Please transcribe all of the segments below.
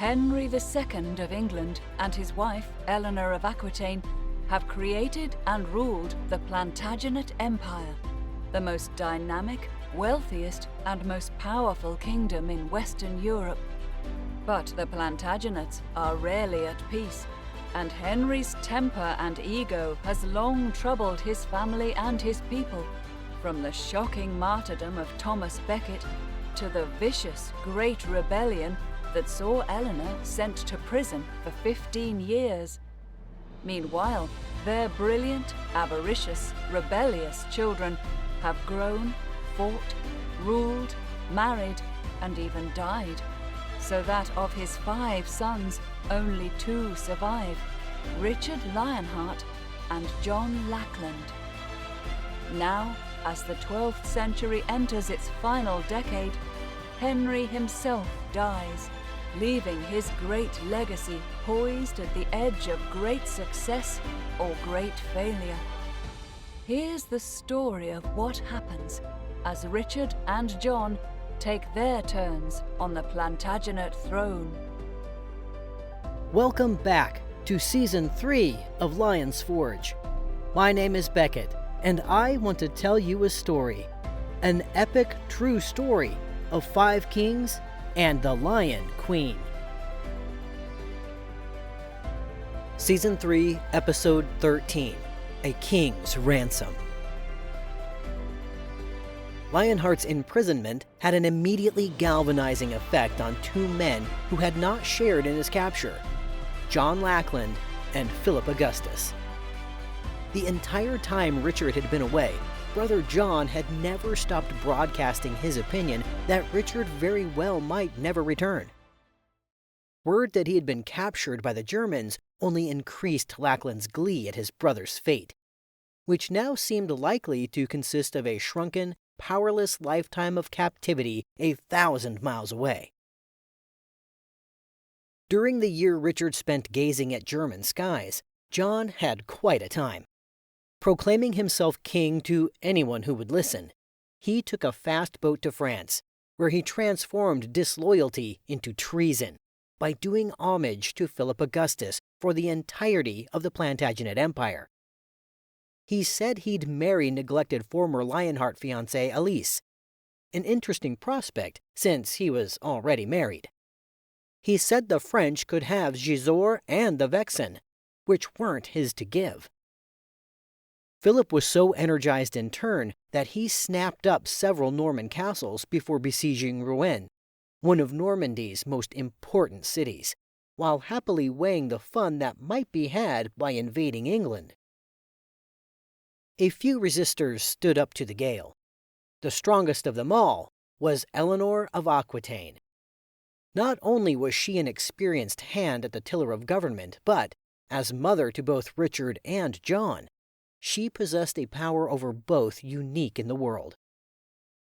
Henry II of England and his wife, Eleanor of Aquitaine, have created and ruled the Plantagenet Empire, the most dynamic, wealthiest, and most powerful kingdom in Western Europe. But the Plantagenets are rarely at peace, and Henry's temper and ego has long troubled his family and his people, from the shocking martyrdom of Thomas Becket to the vicious Great Rebellion that saw Eleanor sent to prison for 15 years. Meanwhile, their brilliant, avaricious, rebellious children have grown, fought, ruled, married, and even died, so that of his 5 sons, only 2 survive, Richard Lionheart and John Lackland. Now, as the 12th century enters its final decade, Henry himself dies, leaving his great legacy poised at the edge of great success or great failure. Here's the story of what happens as Richard and John take their turns on the Plantagenet throne. Welcome back to Season 3 of Lion's Forge. My name is Beckett, and I want to tell you a story. An epic true story of 5 kings and the Lion Queen. Season 3, Episode 13, A King's Ransom. Lionheart's imprisonment had an immediately galvanizing effect on 2 men who had not shared in his capture, John Lackland and Philip Augustus. The entire time Richard had been away, Brother John had never stopped broadcasting his opinion that Richard very well might never return. Word that he had been captured by the Germans only increased Lackland's glee at his brother's fate, which now seemed likely to consist of a shrunken, powerless lifetime of captivity 1,000 miles away. During the year Richard spent gazing at German skies, John had quite a time. Proclaiming himself king to anyone who would listen, he took a fast boat to France, where he transformed disloyalty into treason by doing homage to Philip Augustus for the entirety of the Plantagenet Empire. He said he'd marry neglected former Lionheart fiancée Elise, an interesting prospect since he was already married. He said the French could have Gisors and the Vexin, which weren't his to give. Philip was so energized in turn that he snapped up several Norman castles before besieging Rouen, one of Normandy's most important cities, while happily weighing the fun that might be had by invading England. A few resistors stood up to the gale. The strongest of them all was Eleanor of Aquitaine. Not only was she an experienced hand at the tiller of government, but, as mother to both Richard and John, she possessed a power over both unique in the world.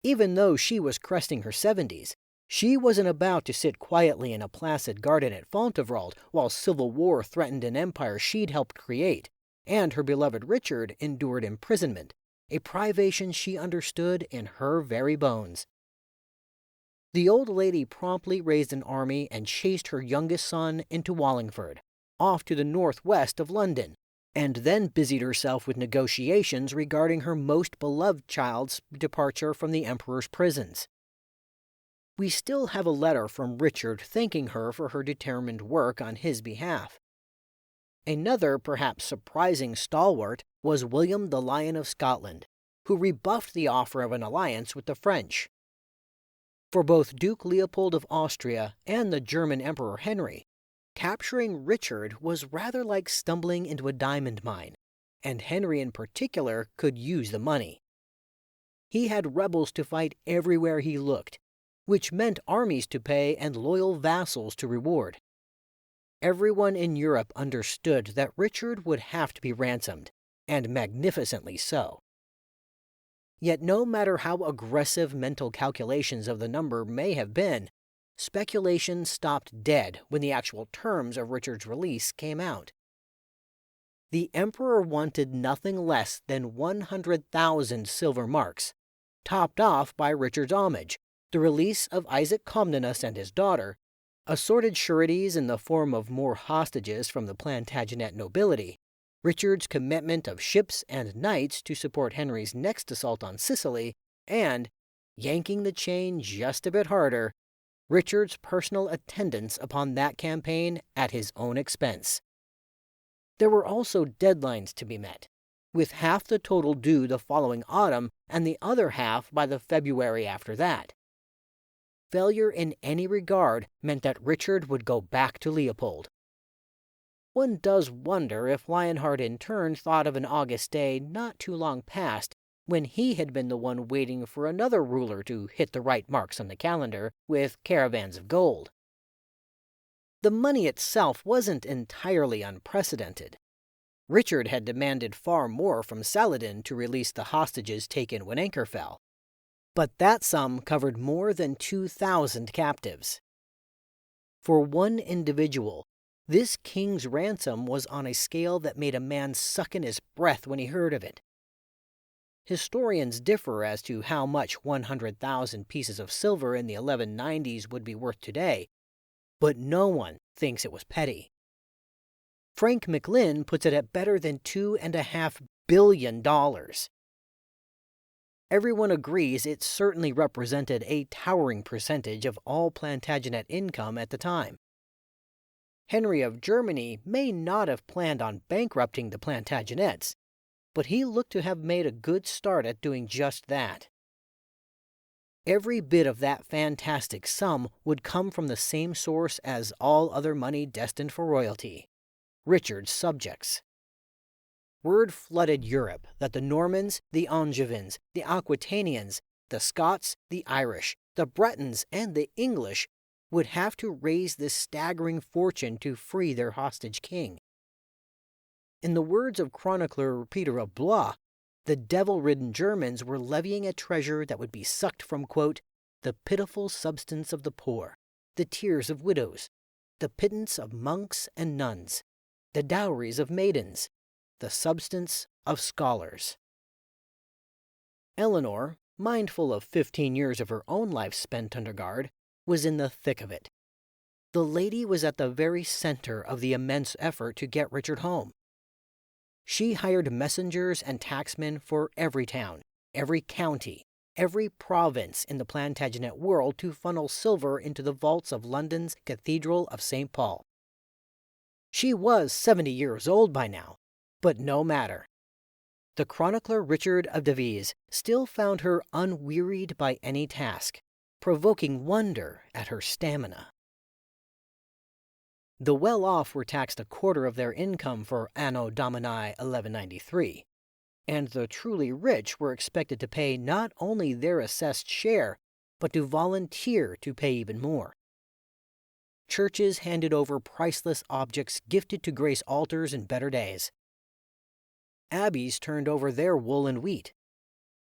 Even though she was cresting her 70s, she wasn't about to sit quietly in a placid garden at Fontevraud while civil war threatened an empire she'd helped create, and her beloved Richard endured imprisonment, a privation she understood in her very bones. The old lady promptly raised an army and chased her youngest son into Wallingford, off to the northwest of London, and then busied herself with negotiations regarding her most beloved child's departure from the Emperor's prisons. We still have a letter from Richard thanking her for her determined work on his behalf. Another, perhaps surprising stalwart was William the Lion of Scotland, who rebuffed the offer of an alliance with the French. For both Duke Leopold of Austria and the German Emperor Henry, capturing Richard was rather like stumbling into a diamond mine, and Henry in particular could use the money. He had rebels to fight everywhere he looked, which meant armies to pay and loyal vassals to reward. Everyone in Europe understood that Richard would have to be ransomed, and magnificently so. Yet no matter how aggressive mental calculations of the number may have been, speculation stopped dead when the actual terms of Richard's release came out. The Emperor wanted nothing less than 100,000 silver marks, topped off by Richard's homage, the release of Isaac Comnenus and his daughter, Assorted sureties in the form of more hostages from the Plantagenet nobility, Richard's commitment of ships and knights to support Henry's next assault on Sicily, and, yanking the chain just a bit harder, Richard's personal attendance upon that campaign at his own expense. There were also deadlines to be met, with half the total due the following autumn and the other half by the February after that. Failure in any regard meant that Richard would go back to Leopold. One does wonder if Lionheart in turn thought of an August day not too long past when he had been the one waiting for another ruler to hit the right marks on the calendar with caravans of gold. The money itself wasn't entirely unprecedented. Richard had demanded far more from Saladin to release the hostages taken when Anchor fell, but that sum covered more than 2,000 captives. For one individual, this king's ransom was on a scale that made a man suck in his breath when he heard of it. Historians differ as to how much 100,000 pieces of silver in the 1190s would be worth today, but no one thinks it was petty. Frank McLynn puts it at better than $2.5 billion. Everyone agrees it certainly represented a towering percentage of all Plantagenet income at the time. Henry of Germany may not have planned on bankrupting the Plantagenets, but he looked to have made a good start at doing just that. Every bit of that fantastic sum would come from the same source as all other money destined for royalty: Richard's subjects. Word flooded Europe that the Normans, the Angevins, the Aquitanians, the Scots, the Irish, the Bretons, and the English would have to raise this staggering fortune to free their hostage king. In the words of chronicler Peter of Blois, the devil-ridden Germans were levying a treasure that would be sucked from, quote, the pitiful substance of the poor, the tears of widows, the pittance of monks and nuns, the dowries of maidens, the substance of scholars. Eleanor, mindful of 15 years of her own life spent under guard, was in the thick of it. The lady was at the very center of the immense effort to get Richard home. She hired messengers and tacksmen for every town, every county, every province in the Plantagenet world to funnel silver into the vaults of London's Cathedral of St. Paul. She was 70 years old by now, but no matter. The chronicler Richard of Devizes still found her unwearied by any task, provoking wonder at her stamina. The well-off were taxed a quarter of their income for Anno Domini 1193, and the truly rich were expected to pay not only their assessed share, but to volunteer to pay even more. Churches handed over priceless objects gifted to grace altars in better days. Abbeys turned over their wool and wheat.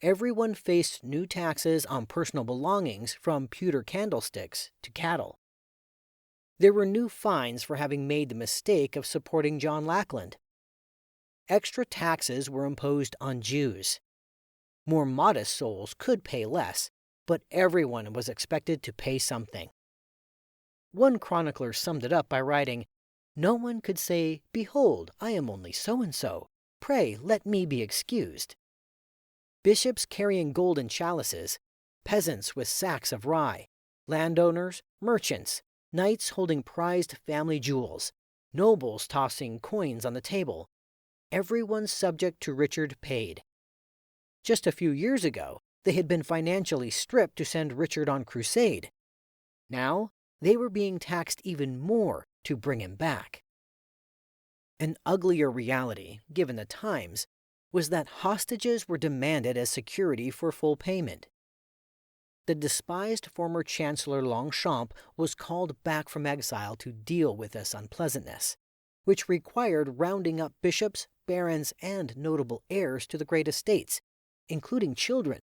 Everyone faced new taxes on personal belongings, from pewter candlesticks to cattle. There were new fines for having made the mistake of supporting John Lackland. Extra taxes were imposed on Jews. More modest souls could pay less, but everyone was expected to pay something. One chronicler summed it up by writing, "No one could say, 'Behold, I am only so-and-so. Pray, let me be excused.' Bishops carrying golden chalices, peasants with sacks of rye, landowners, merchants, knights holding prized family jewels, nobles tossing coins on the table, everyone subject to Richard paid. Just a few years ago, they had been financially stripped to send Richard on crusade. Now, they were being taxed even more to bring him back. An uglier reality, given the times, was that hostages were demanded as security for full payment. The despised former Chancellor Longchamp was called back from exile to deal with this unpleasantness, which required rounding up bishops, barons, and notable heirs to the great estates, including children,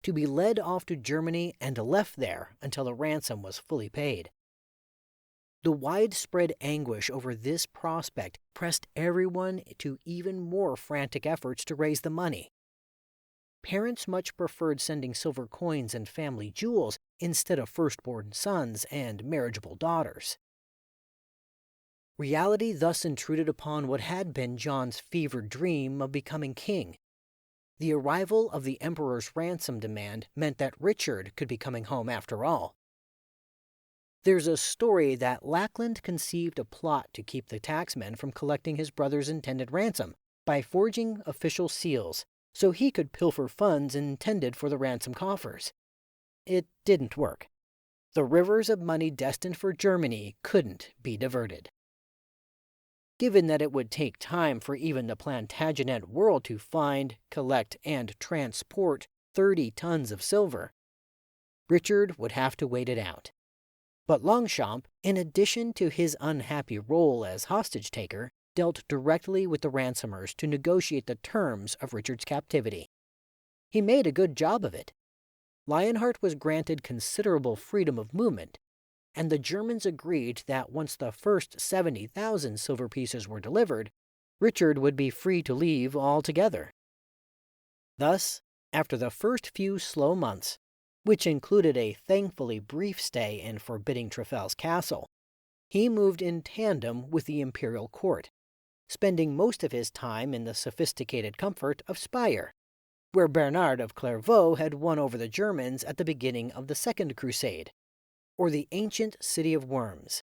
to be led off to Germany and left there until the ransom was fully paid. The widespread anguish over this prospect pressed everyone to even more frantic efforts to raise the money. Parents much preferred sending silver coins and family jewels instead of firstborn sons and marriageable daughters. Reality thus intruded upon what had been John's fevered dream of becoming king. The arrival of the emperor's ransom demand meant that Richard could be coming home after all. There's a story that Lackland conceived a plot to keep the taxman from collecting his brother's intended ransom by forging official seals so he could pilfer funds intended for the ransom coffers. It didn't work. The rivers of money destined for Germany couldn't be diverted. Given that it would take time for even the Plantagenet world to find, collect, and transport 30 tons of silver, Richard would have to wait it out. But Longchamp, in addition to his unhappy role as hostage-taker, dealt directly with the ransomers to negotiate the terms of Richard's captivity. He made a good job of it. Lionheart was granted considerable freedom of movement, and the Germans agreed that once the first 70,000 silver pieces were delivered, Richard would be free to leave altogether. Thus, after the first few slow months, which included a thankfully brief stay in forbidding Trafal's castle, he moved in tandem with the imperial court, spending most of his time in the sophisticated comfort of Speyer, where Bernard of Clairvaux had won over the Germans at the beginning of the Second Crusade, or the ancient city of Worms,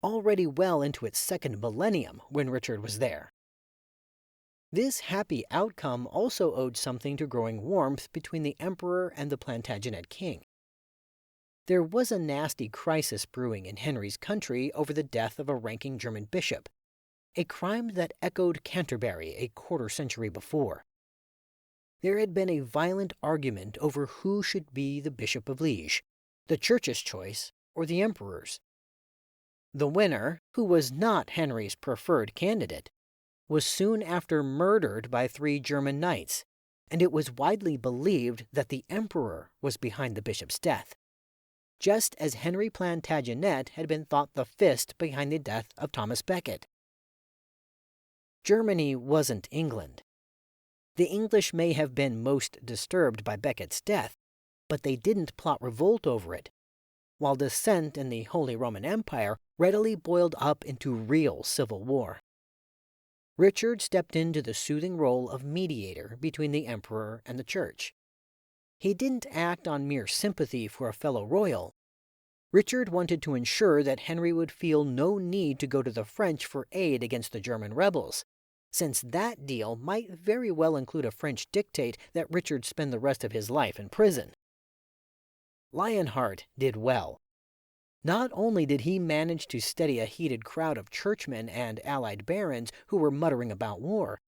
already well into its second millennium when Richard was there. This happy outcome also owed something to growing warmth between the emperor and the Plantagenet king. There was a nasty crisis brewing in Henry's country over the death of a ranking German bishop, a crime that echoed Canterbury a quarter-century before. There had been a violent argument over who should be the Bishop of Liege, the Church's choice or the Emperor's. The winner, who was not Henry's preferred candidate, was soon after murdered by 3 German knights, and it was widely believed that the Emperor was behind the bishop's death, just as Henry Plantagenet had been thought the fist behind the death of Thomas Becket. Germany wasn't England. The English may have been most disturbed by Becket's death, but they didn't plot revolt over it, while dissent in the Holy Roman Empire readily boiled up into real civil war. Richard stepped into the soothing role of mediator between the emperor and the church. He didn't act on mere sympathy for a fellow royal. Richard wanted to ensure that Henry would feel no need to go to the French for aid against the German rebels, since that deal might very well include a French dictate that Richard spend the rest of his life in prison. Lionheart did well. Not only did he manage to steady a heated crowd of churchmen and allied barons who were muttering about war,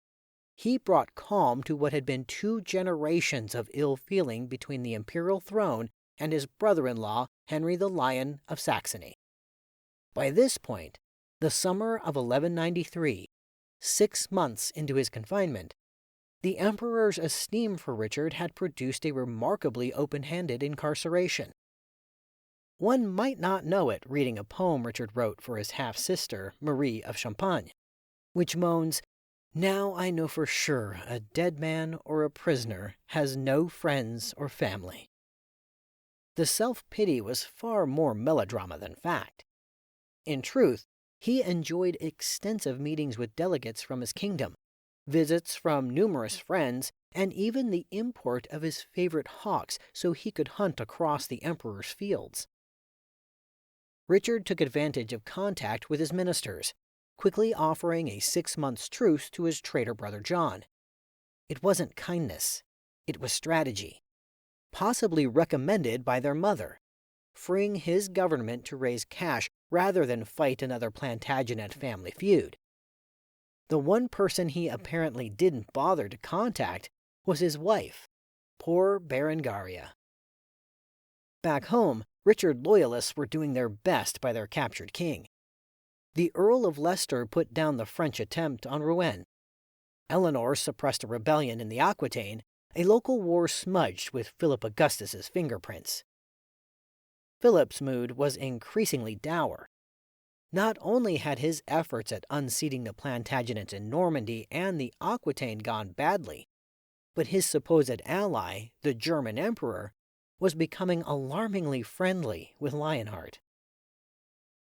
he brought calm to what had been 2 generations of ill feeling between the imperial throne and his brother-in-law, Henry the Lion of Saxony. By this point, the summer of 1193, 6 months into his confinement, the emperor's esteem for Richard had produced a remarkably open-handed incarceration. One might not know it reading a poem Richard wrote for his half-sister, Marie of Champagne, which moans, "Now I know for sure a dead man or a prisoner has no friends or family." The self-pity was far more melodrama than fact. In truth, he enjoyed extensive meetings with delegates from his kingdom, visits from numerous friends, and even the import of his favorite hawks so he could hunt across the emperor's fields. Richard took advantage of contact with his ministers, quickly offering a 6-month truce to his traitor brother John. It wasn't kindness, it was strategy, possibly recommended by their mother, freeing his government to raise cash rather than fight another Plantagenet family feud. The one person he apparently didn't bother to contact was his wife, poor Berengaria. Back home, Richard loyalists were doing their best by their captured king. The Earl of Leicester put down the French attempt on Rouen. Eleanor suppressed a rebellion in the Aquitaine, a local war smudged with Philip Augustus's fingerprints. Philip's mood was increasingly dour. Not only had his efforts at unseating the Plantagenets in Normandy and the Aquitaine gone badly, but his supposed ally, the German emperor, was becoming alarmingly friendly with Lionheart.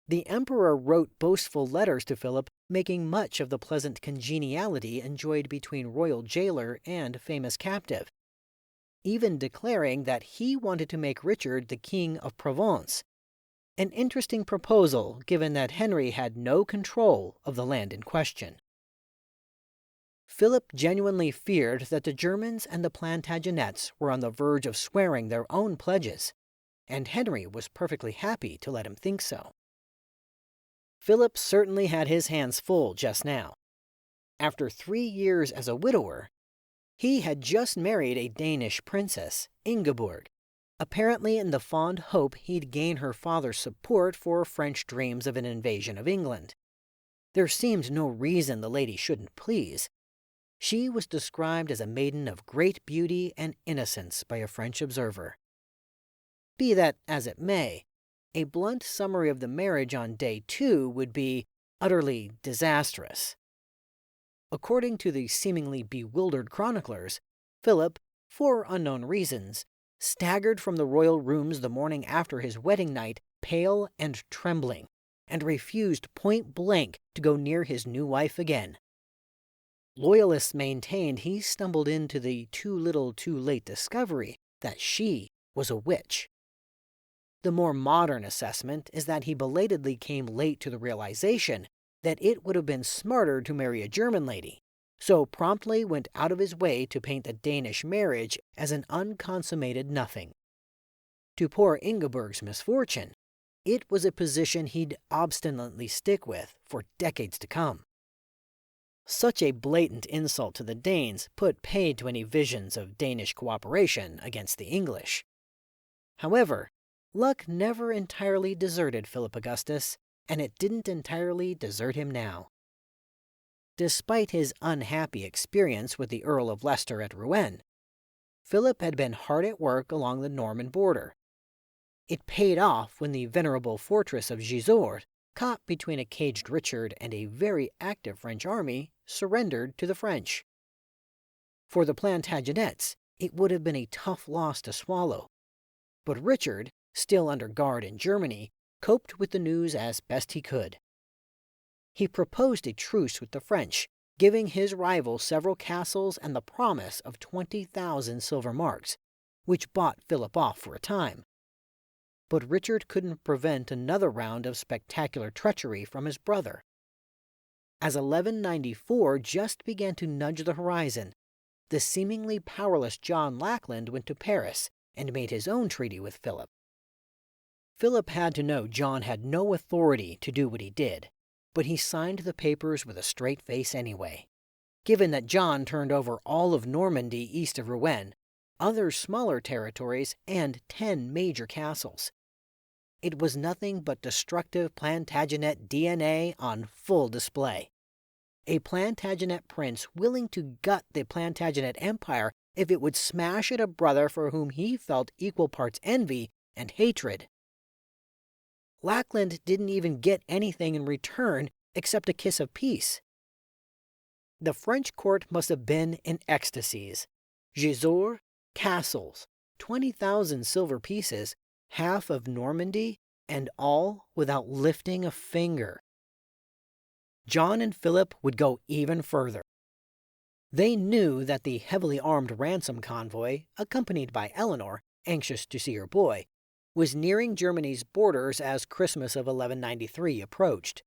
The emperor wrote boastful letters to Philip, making much of the pleasant congeniality enjoyed between royal jailer and famous captive, even declaring that he wanted to make Richard the King of Provence, an interesting proposal given that Henry had no control of the land in question. Philip genuinely feared that the Germans and the Plantagenets were on the verge of swearing their own pledges, and Henry was perfectly happy to let him think so. Philip certainly had his hands full just now. After 3 years as a widower, he had just married a Danish princess, Ingeborg, apparently in the fond hope he'd gain her father's support for French dreams of an invasion of England. There seemed no reason the lady shouldn't please. She was described as a maiden of great beauty and innocence by a French observer. Be that as it may, a blunt summary of the marriage on day 2 would be utterly disastrous. According to the seemingly bewildered chroniclers, Philip, for unknown reasons, staggered from the royal rooms the morning after his wedding night, pale and trembling, and refused point-blank to go near his new wife again. Loyalists maintained he stumbled into the too little too late discovery that she was a witch. The more modern assessment is that he belatedly came late to the realization that it would have been smarter to marry a German lady, so promptly went out of his way to paint the Danish marriage as an unconsummated nothing. To poor Ingeborg's misfortune, it was a position he'd obstinately stick with for decades to come. Such a blatant insult to the Danes put paid to any visions of Danish cooperation against the English. However, luck never entirely deserted Philip Augustus, and it didn't entirely desert him now. Despite his unhappy experience with the Earl of Leicester at Rouen, Philip had been hard at work along the Norman border. It paid off when the venerable fortress of Gisors, caught between a caged Richard and a very active French army, surrendered to the French. For the Plantagenets, it would have been a tough loss to swallow, but Richard, still under guard in Germany, coped with the news as best he could. He proposed a truce with the French, giving his rival several castles and the promise of 20,000 silver marks, which bought Philip off for a time. But Richard couldn't prevent another round of spectacular treachery from his brother. As 1194 just began to nudge the horizon, the seemingly powerless John Lackland went to Paris and made his own treaty with Philip. Philip had to know John had no authority to do what he did, but he signed the papers with a straight face anyway. Given that John turned over all of Normandy east of Rouen, other smaller territories, and 10 major castles. It was nothing but destructive Plantagenet DNA on full display. A Plantagenet prince willing to gut the Plantagenet Empire if it would smash at a brother for whom he felt equal parts envy and hatred. Lackland didn't even get anything in return except a kiss of peace. The French court must have been in ecstasies. Gisors, castles, 20,000 silver pieces, half of Normandy, and all without lifting a finger. John and Philip would go even further. They knew that the heavily armed ransom convoy, accompanied by Eleanor, anxious to see her boy, was nearing Germany's borders as Christmas of 1193 approached.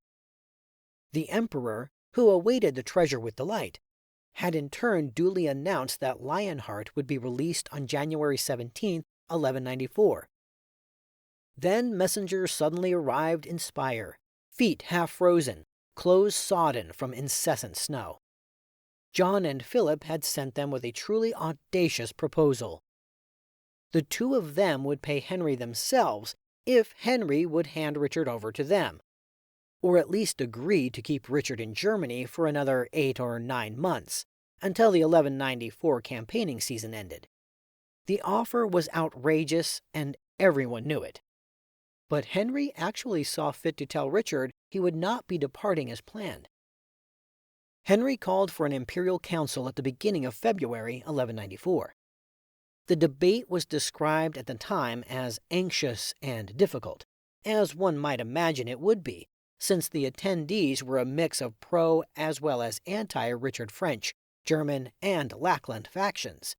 The emperor, who awaited the treasure with delight, had in turn duly announced that Lionheart would be released on January 17, 1194. Then messengers suddenly arrived in Spire, feet half frozen, clothes sodden from incessant snow. John and Philip had sent them with a truly audacious proposal. The two of them would pay Henry themselves if Henry would hand Richard over to them, or at least agree to keep Richard in Germany for another 8 or 9 months, until the 1194 campaigning season ended. The offer was outrageous, and everyone knew it. But Henry actually saw fit to tell Richard he would not be departing as planned. Henry called for an imperial council at the beginning of February 1194. The debate was described at the time as anxious and difficult, as one might imagine it would be, since the attendees were a mix of pro as well as anti-Richard French, German, and Lackland factions.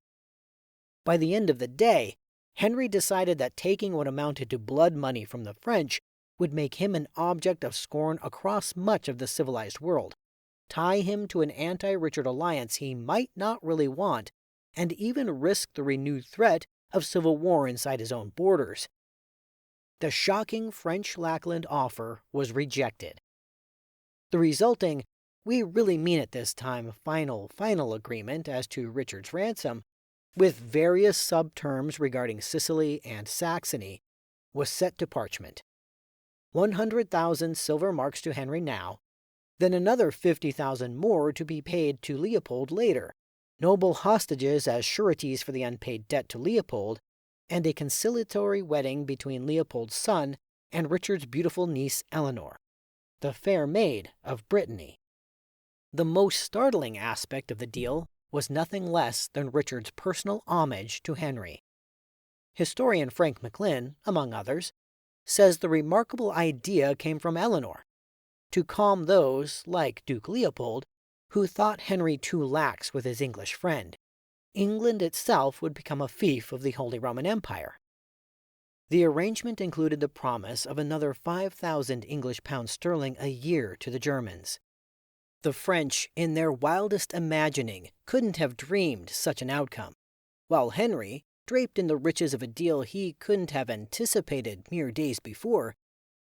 By the end of the day, Henry decided that taking what amounted to blood money from the French would make him an object of scorn across much of the civilized world, tie him to an anti-Richard alliance he might not really want, and even risk the renewed threat of civil war inside his own borders. The shocking French Lackland offer was rejected. The resulting, we really mean it this time, final agreement as to Richard's ransom, with various sub-terms regarding Sicily and Saxony, was set to parchment. 100,000 silver marks to Henry now, then another 50,000 more to be paid to Leopold later, noble hostages as sureties for the unpaid debt to Leopold, and a conciliatory wedding between Leopold's son and Richard's beautiful niece Eleanor, the fair maid of Brittany. The most startling aspect of the deal was nothing less than Richard's personal homage to Henry. Historian Frank McLynn, among others, says the remarkable idea came from Eleanor, to calm those, like Duke Leopold, who thought Henry too lax with his English friend. England itself would become a fief of the Holy Roman Empire. The arrangement included the promise of another 5,000 English pounds sterling a year to the Germans. The French, in their wildest imagining, couldn't have dreamed such an outcome, while Henry, draped in the riches of a deal he couldn't have anticipated mere days before,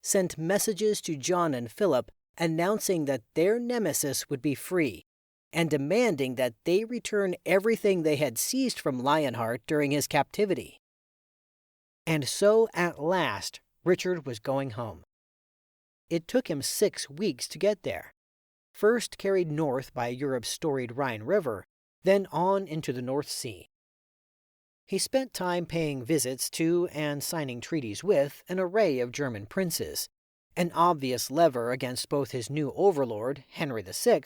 sent messages to John and Philip announcing that their nemesis would be free, and demanding that they return everything they had seized from Lionheart during his captivity. And so, at last, Richard was going home. It took him 6 weeks to get there, first carried north by Europe's storied Rhine River, then on into the North Sea. He spent time paying visits to and signing treaties with an array of German princes, an obvious lever against both his new overlord, Henry VI,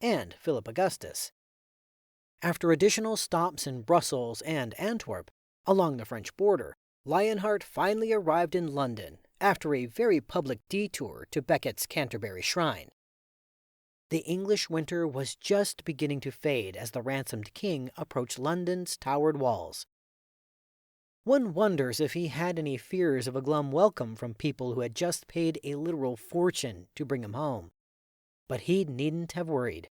and Philip Augustus. After additional stops in Brussels and Antwerp, along the French border, Lionheart finally arrived in London after a very public detour to Becket's Canterbury Shrine. The English winter was just beginning to fade as the ransomed king approached London's towered walls. One wonders if he had any fears of a glum welcome from people who had just paid a literal fortune to bring him home. But he needn't have worried.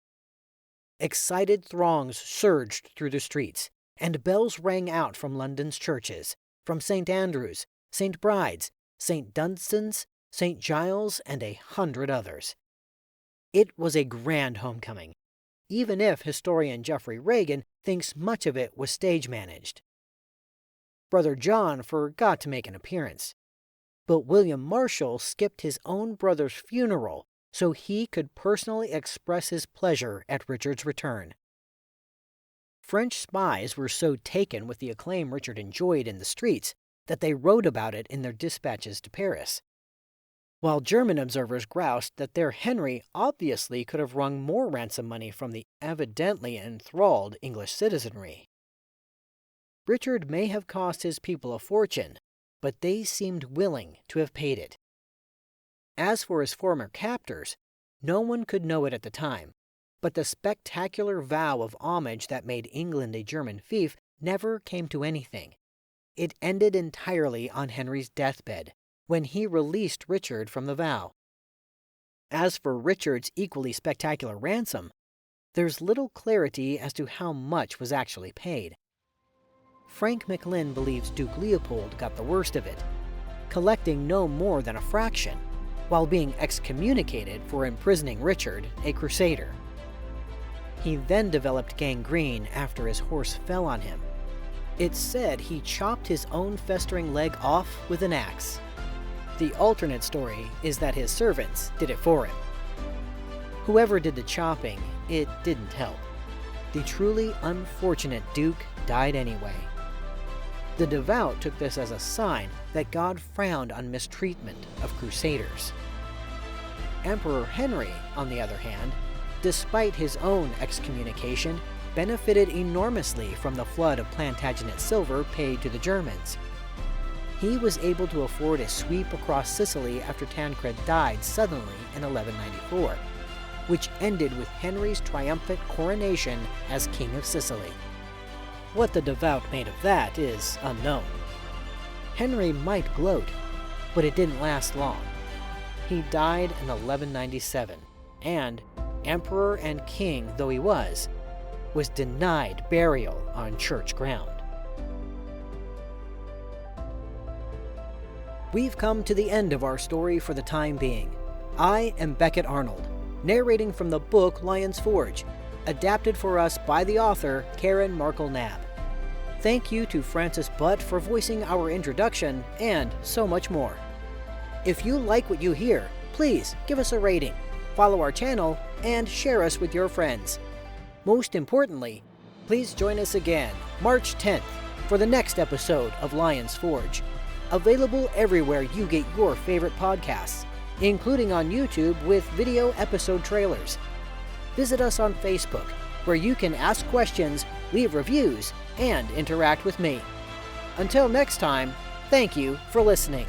Excited throngs surged through the streets, and bells rang out from London's churches, from St. Andrew's, St. Bride's, St. Dunstan's, St. Giles, and 100 others. It was a grand homecoming, even if historian Geoffrey Reagan thinks much of it was stage-managed. Brother John forgot to make an appearance, but William Marshall skipped his own brother's funeral so he could personally express his pleasure at Richard's return. French spies were so taken with the acclaim Richard enjoyed in the streets that they wrote about it in their dispatches to Paris, while German observers groused that their Henry obviously could have wrung more ransom money from the evidently enthralled English citizenry. Richard may have cost his people a fortune, but they seemed willing to have paid it. As for his former captors, no one could know it at the time, but the spectacular vow of homage that made England a German fief never came to anything. It ended entirely on Henry's deathbed, when he released Richard from the vow. As for Richard's equally spectacular ransom, there's little clarity as to how much was actually paid. Frank McLynn believes Duke Leopold got the worst of it, collecting no more than a fraction, while being excommunicated for imprisoning Richard, a crusader. He then developed gangrene after his horse fell on him. It's said he chopped his own festering leg off with an axe. The alternate story is that his servants did it for him. Whoever did the chopping, it didn't help. The truly unfortunate Duke died anyway. The devout took this as a sign that God frowned on mistreatment of crusaders. Emperor Henry, on the other hand, despite his own excommunication, benefited enormously from the flood of Plantagenet silver paid to the Germans. He was able to afford a sweep across Sicily after Tancred died suddenly in 1194, which ended with Henry's triumphant coronation as King of Sicily. What the devout made of that is unknown. Henry might gloat, but it didn't last long. He died in 1197, and, emperor and king though he was denied burial on church ground. We've come to the end of our story for the time being. I am Beckett Arnold, narrating from the book Lion's Forge, adapted for us by the author Karen Markle-Knapp. Thank you to Francis Butt for voicing our introduction, and so much more. If you like what you hear, please give us a rating, follow our channel, and share us with your friends. Most importantly, please join us again March 10th for the next episode of Lion's Forge, available everywhere you get your favorite podcasts, including on YouTube with video episode trailers. Visit us on Facebook, where you can ask questions, leave reviews, and interact with me. Until next time, thank you for listening.